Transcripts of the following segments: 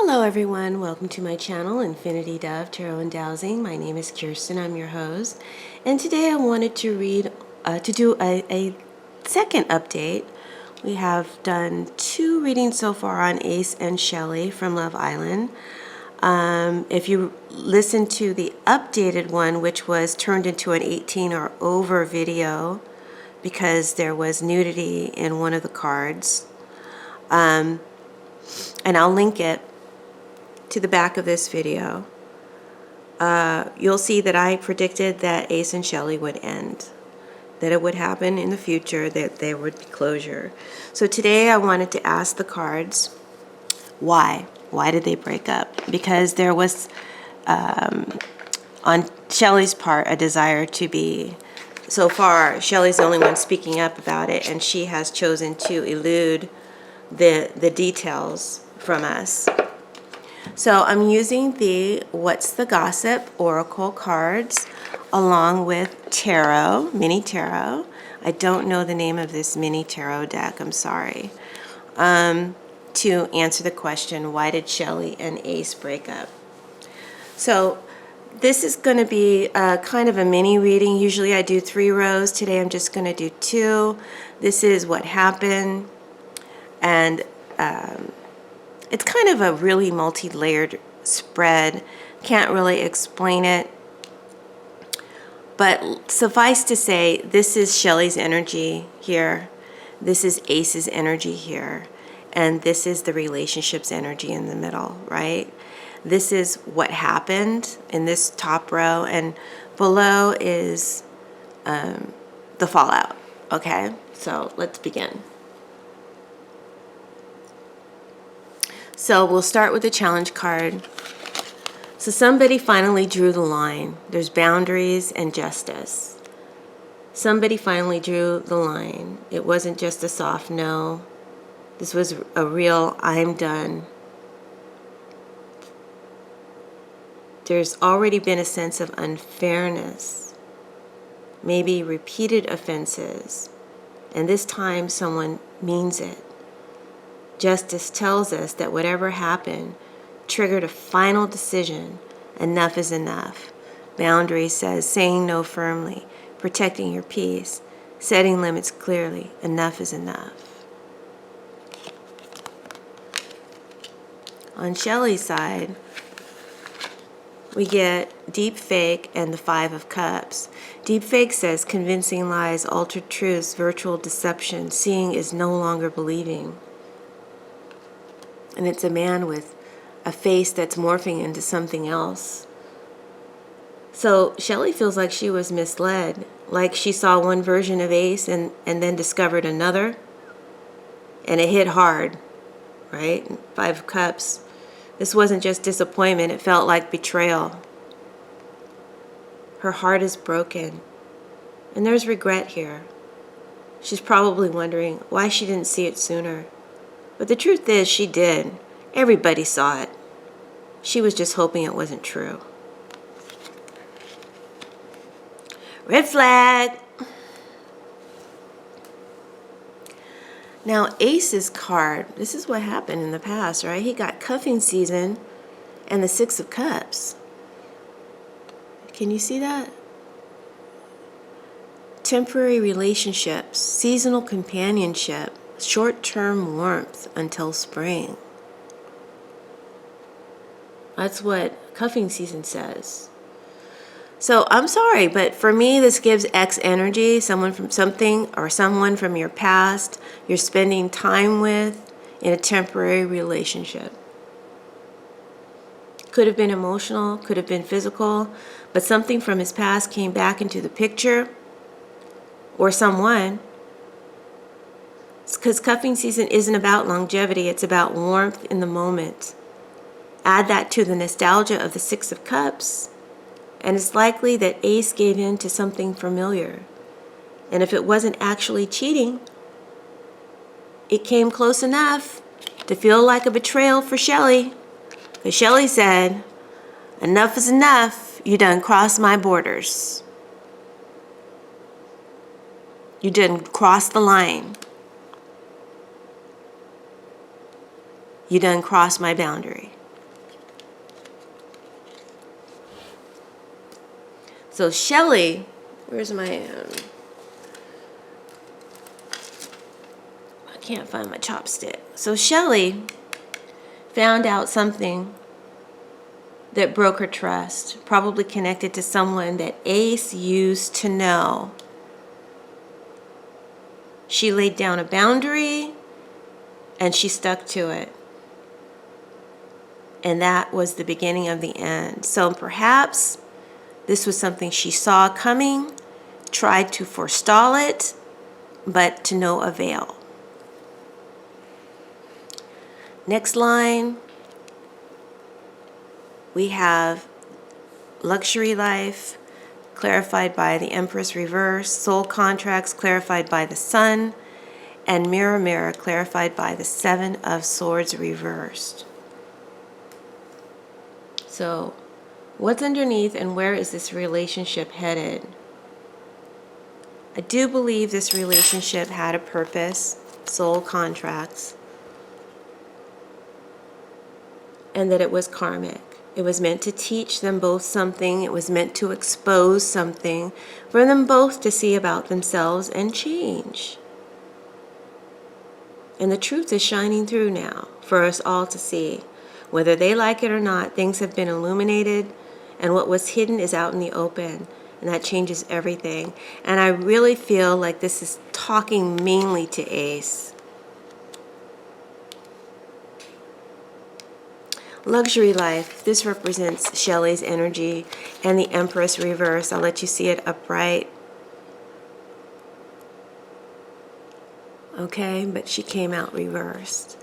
Hello everyone, welcome to my channel, Infinity Dove Tarot and Dowsing. My name is Kirsten, I'm your host. And today I wanted to do a second update. We have done 2 readings so far on Ace and Shelly from Love Island. If you listen to the updated one, which was turned into an 18 or over video because there was nudity in one of the cards, and I'll link it to the back of this video, you'll see that I predicted that Ace and Shelly would end, that it would happen in the future, that there would be closure. So today I wanted to ask the cards, why? Why did they break up? Because there was, on Shelly's part, a desire to be, so far, Shelly's the only one speaking up about it, and she has chosen to elude the details from us. So I'm using the What's the Gossip Oracle cards along with tarot, mini tarot. I don't know the name of this mini tarot deck, I'm sorry. To answer the question, why did Shelly and Ace break up? So this is going to be kind of a mini reading. Usually I do 3 rows. Today I'm just going to do 2. This is what happened, and it's kind of a really multi-layered spread. Can't really explain it. But suffice to say, this is Shelly's energy here. This is Ace's energy here. And this is the relationship's energy in the middle, right? This is what happened in this top row. And below is the fallout, okay? So let's begin. So we'll start with the challenge card. So somebody finally drew the line. There's boundaries and justice. Somebody finally drew the line. It wasn't just a soft no. This was a real I'm done. There's already been a sense of unfairness, maybe repeated offenses, and this time someone means it. Justice tells us that whatever happened triggered a final decision. Enough is enough. Boundary says saying no firmly, protecting your peace, setting limits clearly. Enough is enough. On Shelly's side, we get deep fake and the 5 of Cups. Deep fake says convincing lies, altered truths, virtual deception. Seeing is no longer believing. And it's a man with a face that's morphing into something else. So Shelly feels like she was misled, like she saw one version of Ace and then discovered another, and it hit hard, right? 5 of Cups. This wasn't just disappointment, it felt like betrayal. Her heart is broken, and there's regret here. She's probably wondering why she didn't see it sooner. But the truth is, she did. Everybody saw it. She was just hoping it wasn't true. Red flag. Now, Ace's card, this is what happened in the past, right? He got cuffing season and the 6 of Cups. Can you see that? Temporary relationships, seasonal companionship, short-term warmth until spring. That's what cuffing season says. So I'm sorry, but for me this gives X energy, someone from something or someone from your past you're spending time with in a temporary relationship. Could have been emotional, could have been physical, but something from his past came back into the picture, or someone. Because cuffing season isn't about longevity, it's about warmth in the moment. Add that to the nostalgia of the 6 of Cups, and it's likely that Ace gave in to something familiar. And if it wasn't actually cheating, it came close enough to feel like a betrayal for Shelly. Because Shelly said, enough is enough, you done crossed my borders. You didn't cross the line. You done crossed my boundary. So Shelly, where's my, I can't find my chopstick. So Shelly found out something that broke her trust, probably connected to someone that Ace used to know. She laid down a boundary and she stuck to it. And that was the beginning of the end. So perhaps this was something she saw coming, tried to forestall it, but to no avail. Next line, we have luxury life, clarified by the Empress reverse, soul contracts clarified by the Sun, and mirror, mirror clarified by the Seven of Swords reversed. So, what's underneath and where is this relationship headed? I do believe this relationship had a purpose, soul contracts, and that it was karmic. It was meant to teach them both something. It was meant to expose something for them both to see about themselves and change. And the truth is shining through now for us all to see. Whether they like it or not, things have been illuminated, and what was hidden is out in the open, and that changes everything. And I really feel like this is talking mainly to Ace. Luxury life, this represents Shelly's energy and the Empress reverse. I'll let you see it upright. Okay, but she came out reversed.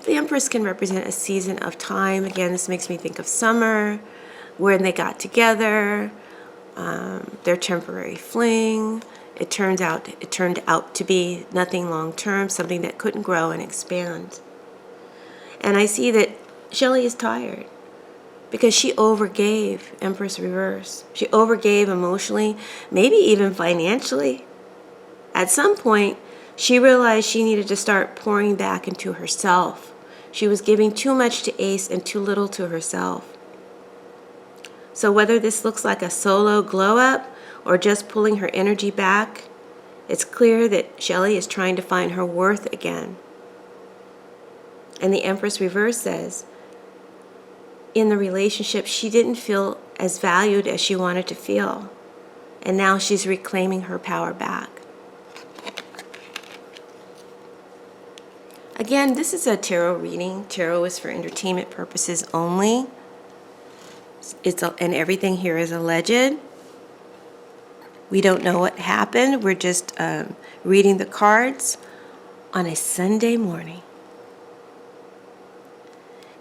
The Empress can represent a season of time. Again, this makes me think of summer, when they got together, their temporary fling. It turned out to be nothing long term, something that couldn't grow and expand. And I see that Shelly is tired because she overgave, Empress reverse. She overgave emotionally, maybe even financially. At some point, she realized she needed to start pouring back into herself. She was giving too much to Ace and too little to herself. So whether this looks like a solo glow up or just pulling her energy back, it's clear that Shelly is trying to find her worth again. And the Empress reverse says, in the relationship, she didn't feel as valued as she wanted to feel. And now she's reclaiming her power back. Again, this is a tarot reading. Tarot is for entertainment purposes only. And everything here is alleged. We don't know what happened. We're just reading the cards on a Sunday morning.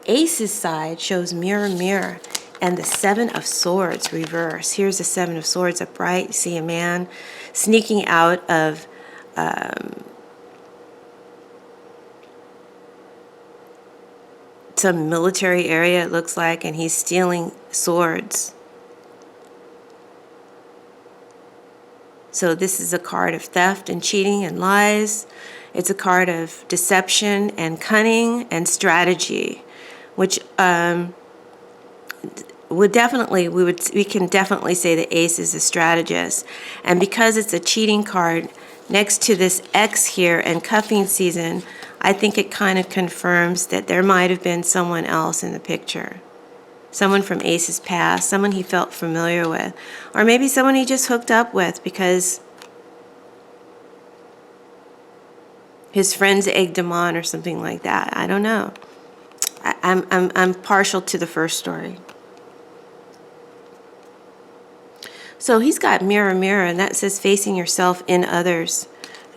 Ace's side shows mirror, mirror, and the Seven of Swords reverse. Here's the Seven of Swords upright. You see a man sneaking out of some military area, it looks like, and he's stealing swords. So this is a card of theft and cheating and lies. It's a card of deception and cunning and strategy, which we can definitely say the Ace is a strategist. And because it's a cheating card next to this X here and cuffing season, I think it kind of confirms that there might have been someone else in the picture. Someone from Ace's past, someone he felt familiar with, or maybe someone he just hooked up with because his friends egged him on or something like that. I don't know. I'm partial to the first story. So he's got mirror, mirror, and that says facing yourself in others.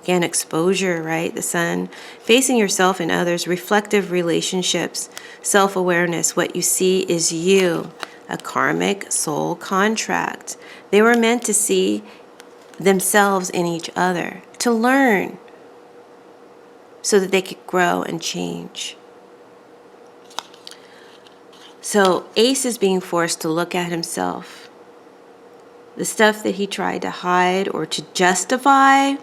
Again, exposure, right? The Sun. Facing yourself in others, reflective relationships, self-awareness. What you see is you. A karmic soul contract. They were meant to see themselves in each other, to learn, so that they could grow and change. So Ace is being forced to look at himself. The stuff that he tried to hide or to justify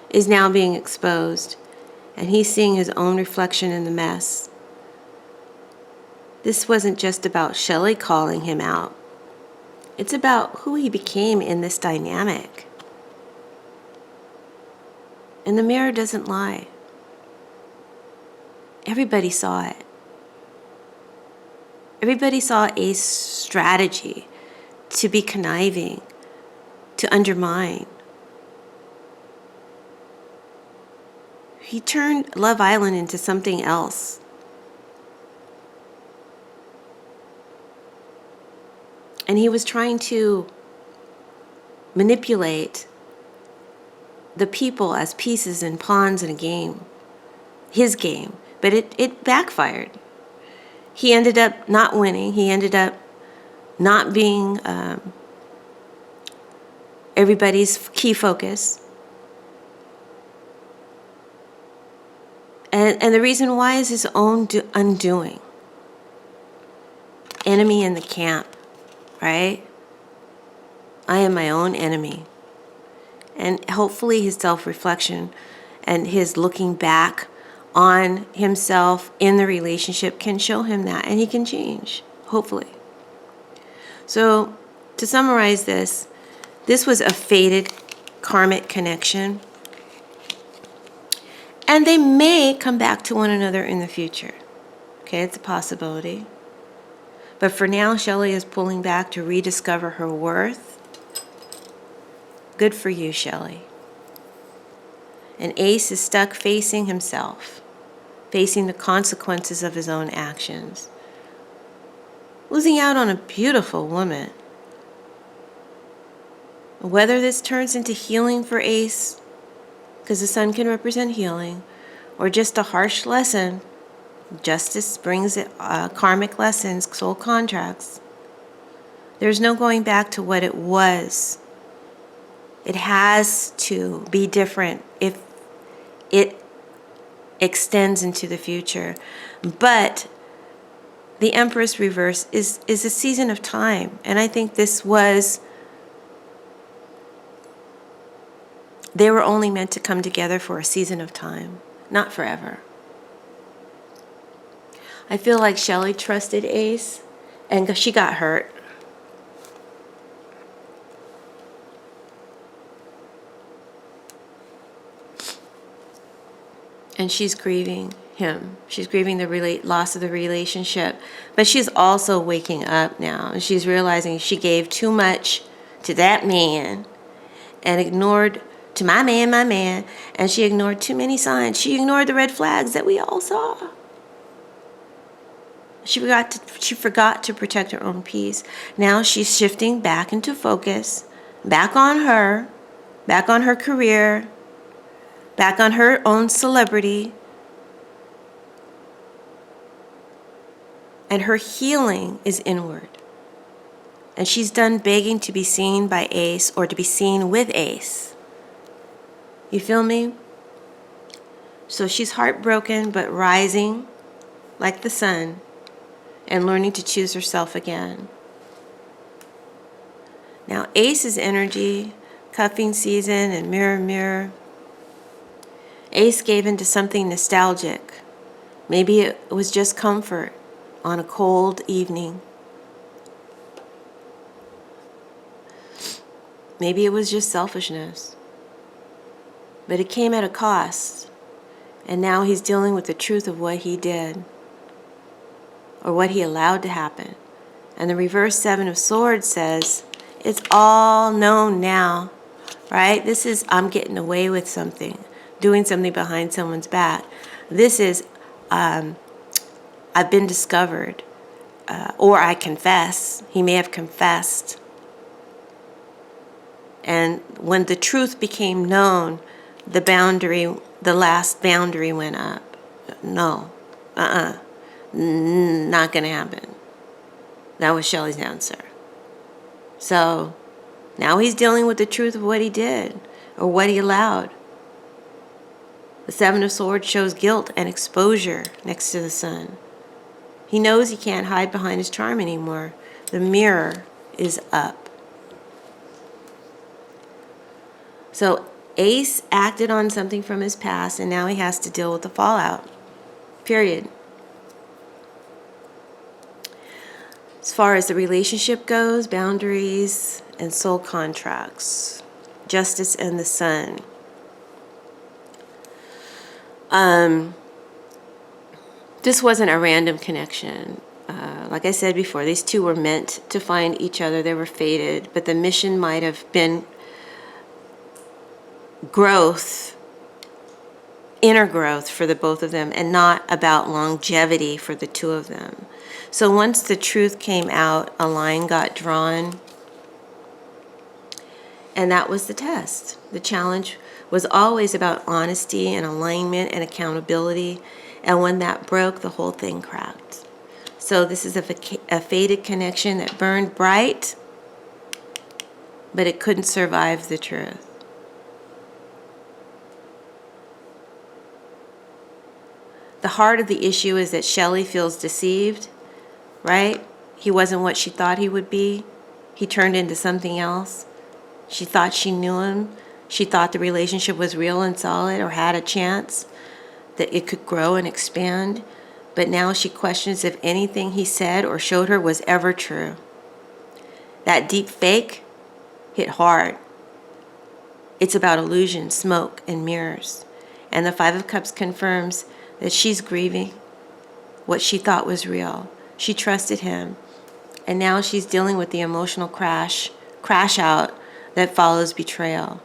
is now being exposed, and he's seeing his own reflection in the mess. This wasn't just about Shelly calling him out. It's about who he became in this dynamic. And the mirror doesn't lie. Everybody saw it. Everybody saw Ace's strategy to be conniving, to undermine. He turned Love Island into something else. And he was trying to manipulate the people as pieces and pawns in a game, his game. But it backfired. He ended up not winning. He ended up not being everybody's key focus. And the reason why is his own undoing. Enemy in the camp, right? I am my own enemy. And hopefully his self-reflection and his looking back on himself in the relationship can show him that, and he can change, hopefully. So to summarize this was a fated karmic connection. And they may come back to one another in the future. Okay, it's a possibility. But for now, Shelly is pulling back to rediscover her worth. Good for you, Shelly. And Ace is stuck facing himself, facing the consequences of his own actions. Losing out on a beautiful woman. Whether this turns into healing for Ace, because the sun can represent healing, or just a harsh lesson. Justice brings it, karmic lessons, soul contracts. There's no going back to what it was. It has to be different if it extends into the future. But the Empress reverse is a season of time. And I think this was, they were only meant to come together for a season of time, not forever. I feel like Shelly trusted Ace, and she got hurt. And she's grieving him. She's grieving the loss of the relationship. But she's also waking up now, and she's realizing she gave too much to that man and ignored to my man, and she ignored too many signs. She ignored the red flags that we all saw. She forgot to protect her own peace. Now she's shifting back into focus, back on her career, back on her own celebrity. And her healing is inward. And she's done begging to be seen by Ace or to be seen with Ace. You feel me? So she's heartbroken but rising like the sun and learning to choose herself again. Now Ace's energy, cuffing season and mirror. Ace gave into something nostalgic. Maybe it was just comfort on a cold evening. Maybe it was just selfishness. But it came at a cost. And now he's dealing with the truth of what he did, or what he allowed to happen. And the reverse Seven of Swords says, it's all known now, right? This is, I'm getting away with something, doing something behind someone's back. This is, I've been discovered, or I confess. He may have confessed. And when the truth became known, the last boundary went up. No, not gonna happen. That was Shelly's answer. So now he's dealing with the truth of what he did or what he allowed. The Seven of Swords shows guilt and exposure next to the sun. He knows he can't hide behind his charm anymore. The mirror is up. So Ace acted on something from his past, and now he has to deal with the fallout. Period. As far as the relationship goes, boundaries and soul contracts, Justice and the Sun. This wasn't a random connection. Like I said before, these two were meant to find each other. They were fated, but the mission might have been growth, inner growth for the both of them, and not about longevity for the two of them. So once the truth came out, a line got drawn, and that was the test. The challenge was always about honesty and alignment and accountability, and when that broke, the whole thing cracked. So this is a fated connection that burned bright, but it couldn't survive the truth. The heart of the issue is that Shelly feels deceived, right? He wasn't what she thought he would be. He turned into something else. She thought she knew him. She thought the relationship was real and solid, or had a chance that it could grow and expand. But now she questions if anything he said or showed her was ever true. That deep fake hit hard. It's about illusion, smoke, and mirrors. And the Five of Cups confirms that she's grieving what she thought was real. She trusted him, and now she's dealing with the emotional crash out that follows betrayal.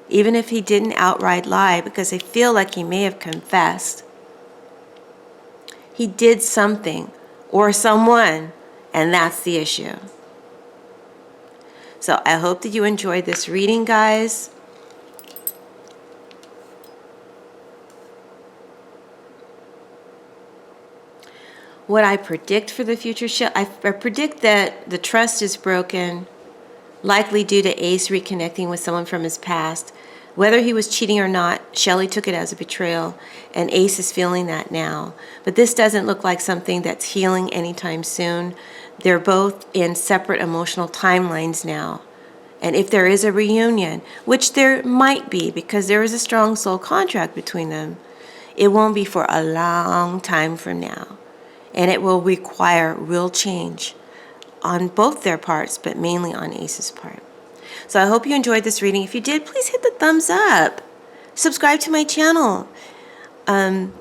Even if he didn't outright lie, because I feel like he may have confessed, he did something or someone, and that's the issue. So I hope that you enjoyed this reading, guys. What I predict for the future, I predict that the trust is broken, likely due to Ace reconnecting with someone from his past. Whether he was cheating or not, Shelly took it as a betrayal, and Ace is feeling that now. But this doesn't look like something that's healing anytime soon. They're both in separate emotional timelines now. And if there is a reunion, which there might be because there is a strong soul contract between them, it won't be for a long time from now. And it will require real change on both their parts, but mainly on Ace's part. So I hope you enjoyed this reading. If you did, please hit the thumbs up. Subscribe to my channel. And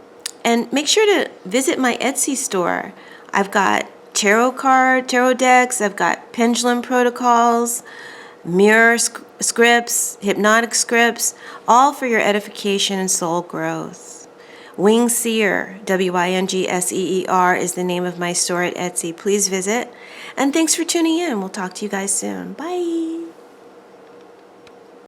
make sure to visit my Etsy store. I've got tarot decks. I've got pendulum protocols, mirror scripts, hypnotic scripts, all for your edification and soul growth. Wing Seer, WINGSEER, is the name of my store at Etsy. Please visit. And thanks for tuning in. We'll talk to you guys soon. Bye.